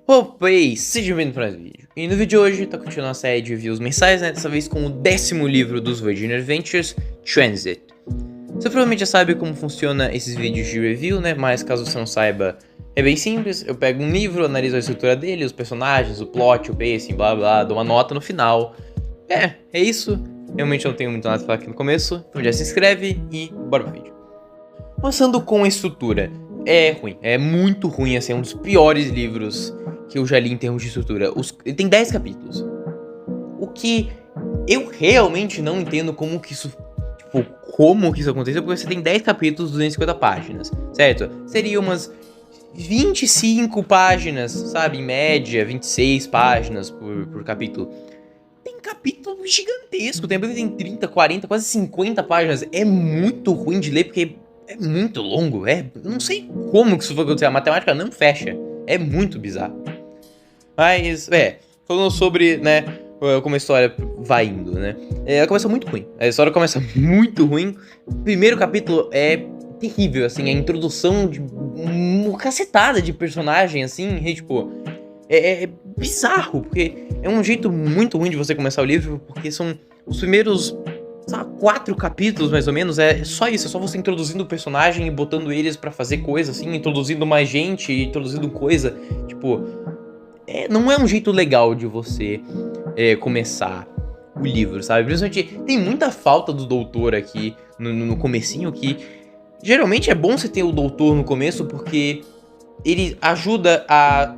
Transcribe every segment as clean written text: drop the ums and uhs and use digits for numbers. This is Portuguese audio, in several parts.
Opa, e aí, seja bem-vindo para mais um vídeo. E no vídeo de hoje, tá continuando a série de reviews mensais, né? Dessa vez com o 10º livro dos Virgin Adventures, Transit. Você provavelmente já sabe como funciona esses vídeos de review, né? Mas caso você não saiba, é bem simples. Eu pego um livro, analiso a estrutura dele, os personagens, o plot, o pacing, blá blá, dou uma nota no final. É isso. Realmente eu não tenho muito nada pra falar aqui no começo, então já se inscreve e bora pro vídeo. Começando com a estrutura. É ruim, é muito ruim, assim, é um dos piores livros que eu já li em termos de estrutura. Ele tem 10 capítulos. O que eu realmente não entendo como que isso aconteceu, porque você tem 10 capítulos, 250 páginas, certo? Seria umas 25 páginas, sabe? Em média, 26 páginas por capítulo. Tem capítulo gigantesco, tem 30, 40, quase 50 páginas. É muito ruim de ler, porque é muito longo, eu não sei como que isso foi acontecer, a matemática não fecha, é muito bizarro. Mas, falando sobre, né, como a história vai indo, né, ela começa muito ruim, a história começa muito ruim. O primeiro capítulo é terrível, assim, a introdução de uma cacetada de personagem, assim, tipo, é bizarro, porque é um jeito muito ruim de você começar o livro, porque são os primeiros 4 capítulos, mais ou menos, é só isso, é só você introduzindo o personagem e botando eles pra fazer coisa, assim, introduzindo mais gente, introduzindo coisa, tipo, não é um jeito legal de você começar o livro, sabe? Principalmente, tem muita falta do doutor aqui no comecinho, que geralmente é bom você ter o doutor no começo, porque ele ajuda a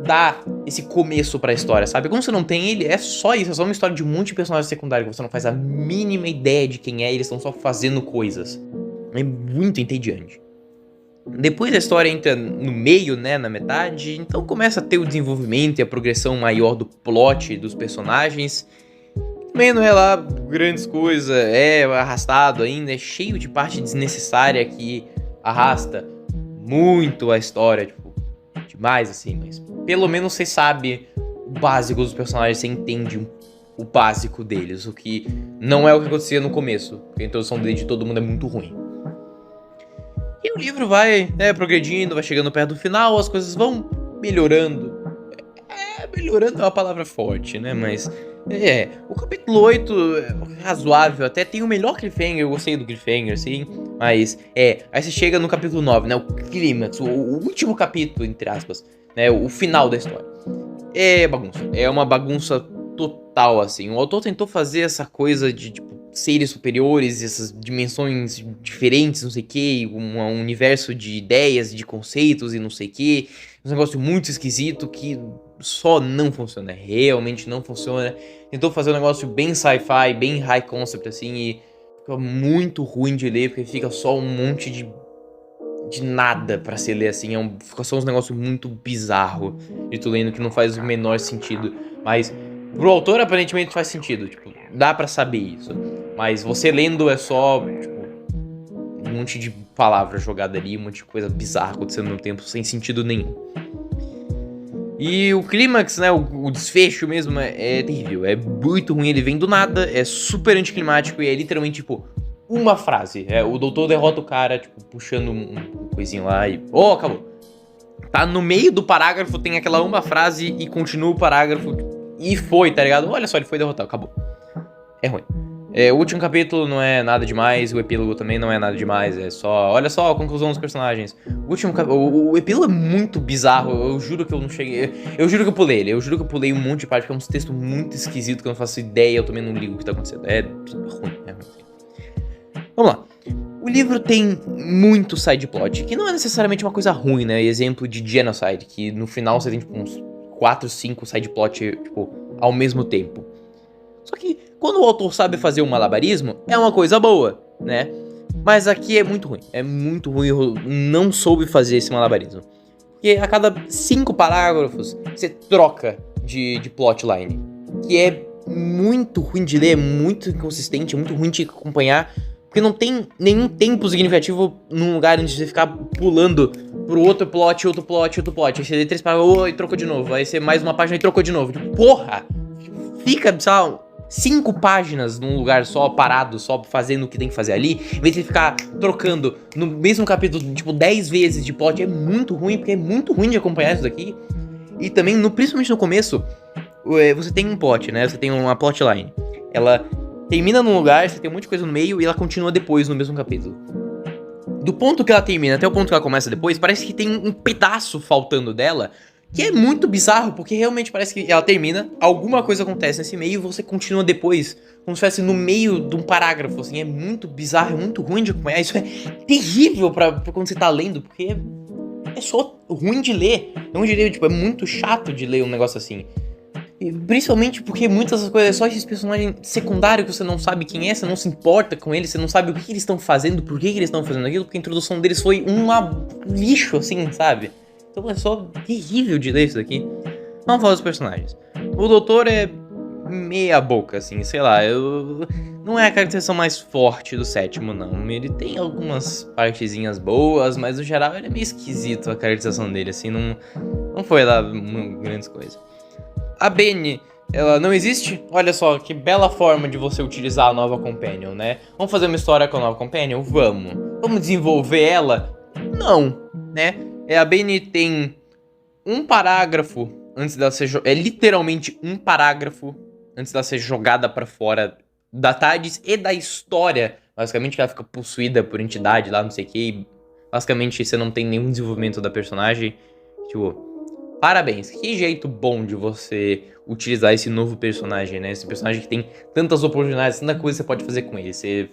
dar esse começo pra história, sabe? Como você não tem ele, é só isso, é só uma história de um monte de personagens secundários que você não faz a mínima ideia de quem é, eles estão só fazendo coisas. É muito entediante. Depois a história entra no meio, né, na metade, então começa a ter o desenvolvimento e a progressão maior do plot dos personagens. Também não é lá grandes coisas, é arrastado ainda, é cheio de parte desnecessária que arrasta muito a história, tipo, demais assim, mas pelo menos você sabe o básico dos personagens, você entende o básico deles, o que não é o que acontecia no começo, porque a introdução dele de todo mundo é muito ruim. E o livro vai, progredindo, vai chegando perto do final, as coisas vão melhorando. Melhorando é uma palavra forte, né, mas o capítulo 8 é razoável, até tem o melhor cliffhanger, eu gostei do cliffhanger, sim, mas aí você chega no capítulo 9, né, o clímax, o último capítulo, entre aspas, né, o final da história. É bagunça, é uma bagunça total, assim, o autor tentou fazer essa coisa de, tipo, seres superiores, essas dimensões diferentes, não sei o que, um universo de ideias, de conceitos e não sei o que, um negócio muito esquisito que só não funciona, realmente não funciona. Tentou fazer um negócio bem sci-fi, bem high concept assim, e fica muito ruim de ler, porque fica só um monte de nada pra se ler assim, fica só uns negócios muito bizarro de tu lendo que não faz o menor sentido, mas pro autor aparentemente faz sentido, tipo, dá pra saber isso, mas você lendo é só, tipo, um monte de palavras jogadas ali, um monte de coisa bizarra acontecendo no tempo, sem sentido nenhum. E o clímax, né, o desfecho mesmo é terrível, é muito ruim, ele vem do nada, é super anticlimático e é literalmente, tipo, uma frase. O doutor derrota o cara, tipo, puxando um coisinho lá e... acabou. Tá no meio do parágrafo, tem aquela uma frase e continua o parágrafo e foi, tá ligado? Olha só, ele foi derrotado, acabou. É ruim. O último capítulo não é nada demais, o epílogo também não é nada demais, é só... Olha só a conclusão dos personagens. O epílogo é muito bizarro, eu juro que eu não cheguei... Eu juro que eu pulei ele, eu juro que eu pulei um monte de parte, porque é um texto muito esquisito que eu não faço ideia, eu também não ligo o que tá acontecendo. É ruim, é ruim. Vamos lá. O livro tem muito side plot, que não é necessariamente uma coisa ruim, né? Exemplo de Genocide, que no final você tem tipo uns 4, 5 side plot, tipo, ao mesmo tempo. Só que quando o autor sabe fazer um malabarismo, é uma coisa boa, né? Mas aqui é muito ruim, eu não soube fazer esse malabarismo. Porque a cada 5 parágrafos, você troca de plotline, que é muito ruim de ler, é muito inconsistente, é muito ruim de acompanhar, porque não tem nenhum tempo significativo num lugar onde você ficar pulando pro outro plot. Aí você lê 3 parágrafos e trocou de novo, aí você mais uma página e trocou de novo. Porra! Fica, sabe, 5 páginas num lugar só, parado, só fazendo o que tem que fazer ali, em vez de ficar trocando no mesmo capítulo, tipo, 10 vezes de plot. É muito ruim, porque é muito ruim de acompanhar isso daqui. E também, principalmente no começo, você tem um plot, né? Você tem uma plotline. Ela termina num lugar, você tem um monte de coisa no meio e ela continua depois no mesmo capítulo. Do ponto que ela termina até o ponto que ela começa depois, parece que tem um pedaço faltando dela, que é muito bizarro, porque realmente parece que ela termina, alguma coisa acontece nesse meio e você continua depois, como se estivesse no meio de um parágrafo, assim, é muito bizarro, é muito ruim de acompanhar, isso é terrível pra quando você tá lendo, porque é só ruim de ler, tipo, é muito chato de ler um negócio assim. E principalmente porque muitas das coisas é só esses personagens secundários que você não sabe quem é, você não se importa com eles, você não sabe o que eles estão fazendo, por que eles estão fazendo aquilo, porque a introdução deles foi lixo, assim, sabe? Então é só terrível de ler isso daqui. Vamos falar dos personagens. O doutor é meia boca, assim, sei lá, não é a caracterização mais forte do sétimo, não. Ele tem algumas partezinhas boas, mas no geral ele é meio esquisito a caracterização dele, assim, não foi lá grandes coisas. A Benny, ela não existe? Olha só, que bela forma de você utilizar a nova Companion, né? Vamos fazer uma história com a nova Companion? Vamos. Vamos desenvolver ela? Não, né? A Benny tem um parágrafo antes dela ser... É literalmente um parágrafo antes dela ser jogada pra fora da TARDIS e da história. Basicamente que ela fica possuída por entidade lá, não sei o que. Basicamente você não tem nenhum desenvolvimento da personagem. Tipo... Parabéns, que jeito bom de você utilizar esse novo personagem, né? Esse personagem que tem tantas oportunidades, tanta coisa que você pode fazer com ele. Você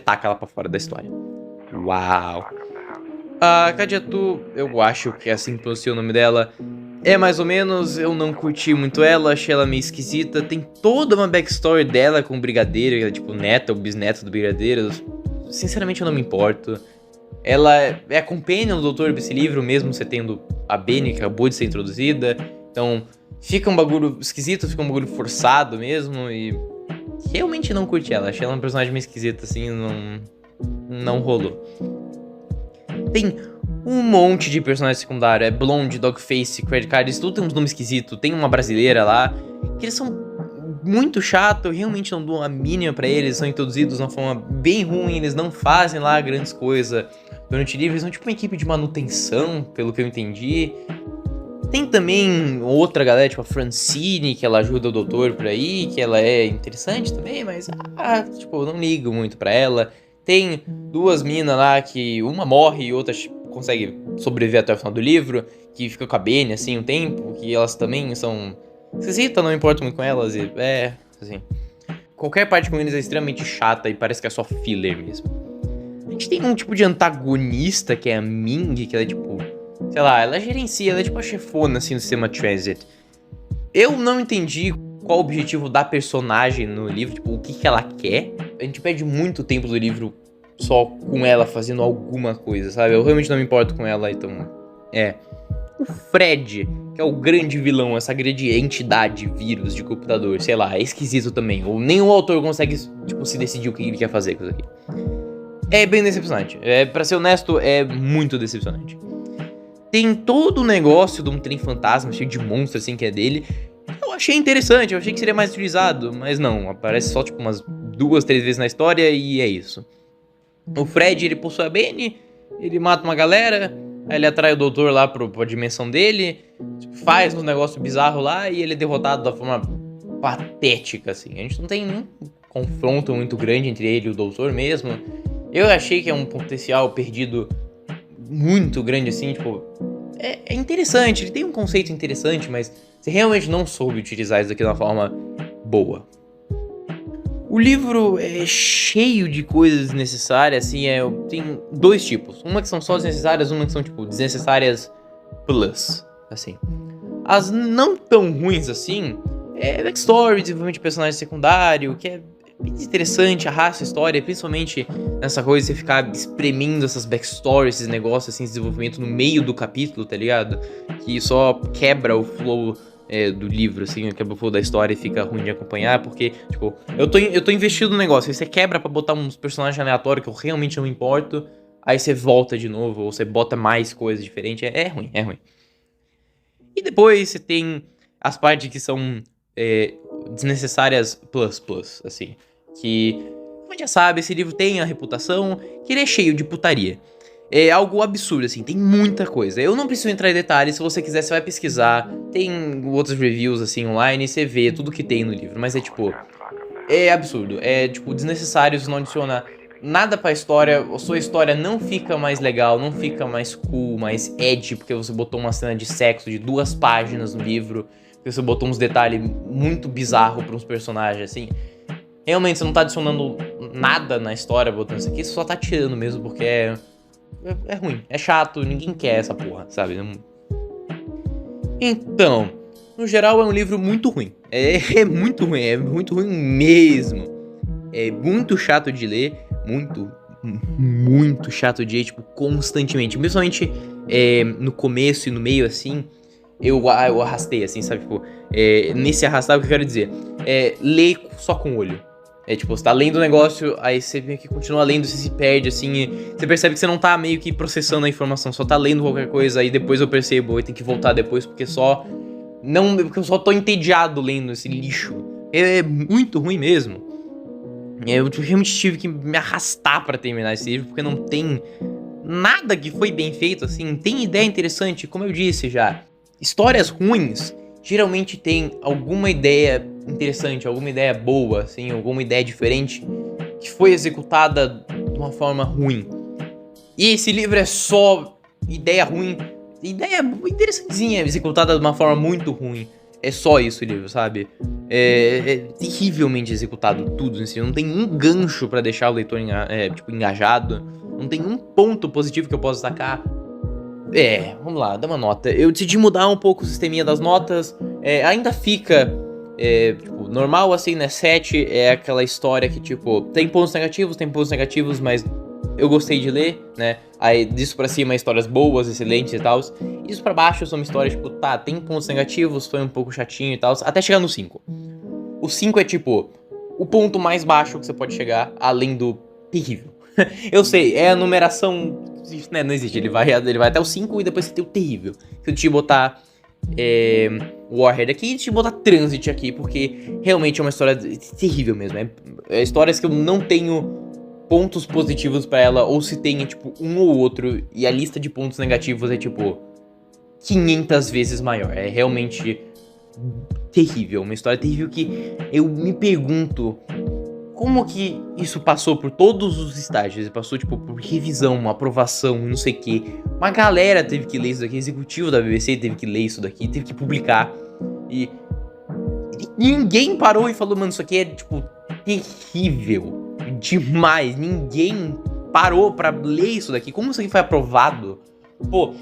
taca ela pra fora da história. Uau! A Kadiatu, eu acho que é assim que pronuncia o nome dela. É mais ou menos, eu não curti muito ela, achei ela meio esquisita. Tem toda uma backstory dela com o Brigadeiro, que é tipo neta ou bisneto do Brigadeiro. Sinceramente eu não me importo. Ela é a companion do Dr. desse livro, mesmo você tendo a Benny, que acabou de ser introduzida. Então, fica um bagulho esquisito, fica um bagulho forçado mesmo. E realmente não curti ela. Achei ela um personagem meio esquisito, assim, não rolou. Tem um monte de personagens secundários. É Blonde, Dogface, Credit Card, isso tudo tem uns nomes esquisitos. Tem uma brasileira lá, que eles são muito chato, eu realmente não dou a mínima pra eles, são introduzidos de uma forma bem ruim, eles não fazem lá grandes coisas durante o livro, eles são tipo uma equipe de manutenção, pelo que eu entendi. Tem também outra galera, tipo a Francine, que ela ajuda o doutor por aí, que ela é interessante também, mas tipo, eu não ligo muito pra ela. Tem duas minas lá que uma morre e outra consegue sobreviver até o final do livro, que fica com a Benny assim um tempo, que elas também são esquisita, não importo muito com elas e assim. Qualquer parte com eles é extremamente chata e parece que é só filler mesmo. A gente tem um tipo de antagonista que é a Ming, que ela é tipo, sei lá, ela gerencia, ela é tipo a chefona assim do sistema Transit. Eu não entendi qual o objetivo da personagem no livro, tipo, o que ela quer. A gente perde muito tempo do livro só com ela fazendo alguma coisa, sabe? Eu realmente não me importo com ela, então o Fred, que é o grande vilão, essa grande entidade, vírus de computador, sei lá, é esquisito também. Ou nenhum autor consegue, tipo, se decidir o que ele quer fazer com isso aqui. É bem decepcionante. Pra ser honesto, é muito decepcionante. Tem todo o negócio de um trem fantasma cheio de monstros, assim, que é dele. Eu achei interessante, eu achei que seria mais utilizado, mas não, aparece só, tipo, umas 2, 3 vezes na história e é isso. O Fred, ele possui a Benny, ele mata uma galera... Aí ele atrai o doutor lá pra dimensão dele, faz uns negócios bizarros lá e ele é derrotado da forma patética, assim. A gente não tem nenhum confronto muito grande entre ele e o doutor mesmo. Eu achei que é um potencial perdido muito grande, assim, tipo... É interessante, ele tem um conceito interessante, mas você realmente não soube utilizar isso daqui de uma forma boa. O livro é cheio de coisas desnecessárias, assim, tem dois tipos. Uma que são só desnecessárias, uma que são, tipo, desnecessárias plus, assim. As não tão ruins, assim, backstory, desenvolvimento de personagem secundário, que é bem interessante, arrasta a história, principalmente nessa coisa de você ficar espremendo essas backstories, esses negócios, assim, desenvolvimento no meio do capítulo, tá ligado? Que só quebra o flow... do livro, assim, quebra o flow da história e fica ruim de acompanhar, porque, tipo, eu tô investido no negócio, aí você quebra pra botar uns personagens aleatórios que eu realmente não me importo, aí você volta de novo, ou você bota mais coisas diferentes, é ruim. E depois você tem as partes que são desnecessárias plus, assim, que, como a gente já sabe, esse livro tem a reputação que ele é cheio de putaria. É algo absurdo, assim, tem muita coisa. Eu não preciso entrar em detalhes, se você quiser, você vai pesquisar. Tem outros reviews, assim, online, e você vê tudo que tem no livro. Mas é tipo, é absurdo. É, tipo, desnecessário, isso não adiciona nada pra história. A sua história não fica mais legal, não fica mais cool, mais edgy, porque você botou uma cena de sexo de 2 páginas no livro. Porque você botou uns detalhes muito bizarros pra uns personagens, assim. Realmente, você não tá adicionando nada na história botando isso aqui, você só tá tirando mesmo, porque é ruim, é chato, ninguém quer essa porra, sabe? Então, no geral é um livro muito ruim. É muito ruim, é muito ruim mesmo. É muito chato de ler, muito chato de ler, tipo, constantemente. Principalmente no começo e no meio, assim, eu arrastei, assim, sabe? Tipo, nesse arrastar, o que eu quero dizer? Ler só com o olho. É tipo, você tá lendo o negócio, aí você meio que continua lendo, você se perde, assim, e você percebe que você não tá meio que processando a informação, só tá lendo qualquer coisa, aí depois eu percebo, eu tenho que voltar depois, porque eu só tô entediado lendo esse lixo. É muito ruim mesmo. Eu realmente tive que me arrastar pra terminar esse livro, porque não tem nada que foi bem feito, assim, tem ideia interessante, como eu disse já. Histórias ruins geralmente tem alguma ideia interessante, alguma ideia boa, assim, alguma ideia diferente que foi executada de uma forma ruim. E esse livro é só ideia ruim, ideia interessantezinha, executada de uma forma muito ruim. É só isso o livro, sabe? É terrivelmente executado tudo em si. Não tem um gancho pra deixar o leitor engajado. Não tem um ponto positivo que eu possa destacar. Vamos lá, dá uma nota. Eu decidi mudar um pouco o sisteminha das notas. Ainda fica, tipo, normal assim, né? 7 é aquela história que, tipo, tem pontos negativos, mas eu gostei de ler, né? Aí disso pra cima, histórias boas, excelentes e tal. Isso pra baixo são histórias, tipo, tá, tem pontos negativos, foi um pouco chatinho e tal, até chegar no 5. O 5 é, tipo, o ponto mais baixo que você pode chegar, além do terrível. Eu sei, é a numeração, né, não existe, ele vai até o 5 e depois você tem o terrível. Se eu te botar Warhead aqui e te botar Transit aqui, porque realmente é uma história terrível mesmo. É histórias que eu não tenho pontos positivos pra ela, ou se tem, tipo, um ou outro, e a lista de pontos negativos é, tipo, 500 vezes maior. É realmente terrível, uma história terrível que eu me pergunto como que isso passou por todos os estágios. Passou, tipo, por revisão, aprovação, não sei o que. Uma galera teve que ler isso daqui, executivo da BBC teve que ler isso daqui, teve que publicar. E ninguém parou e falou, mano, isso aqui é, tipo, terrível demais. Ninguém parou pra ler isso daqui. Como isso aqui foi aprovado? Pô,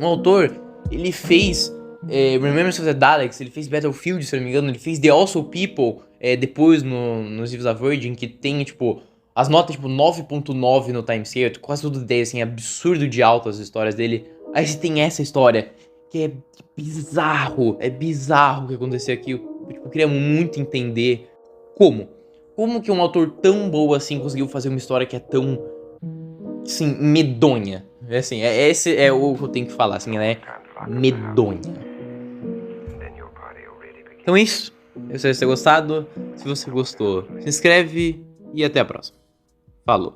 o autor, ele fez Remembrance of the Daleks, ele fez Battlefield, se eu não me engano, ele fez The Also People, depois nos livros da Virgin, que tem, tipo, as notas, tipo, 9.9 no timescale, quase tudo 10, assim, absurdo de alto as histórias dele. Aí você tem essa história, que é bizarro o que aconteceu aqui. Eu queria muito entender como que um autor tão bom assim conseguiu fazer uma história que é tão, assim, medonha. Esse é o que eu tenho que falar, assim, ela é medonha. Então é isso. Eu espero que você tenha gostado. Se você gostou, se inscreve e até a próxima. Falou.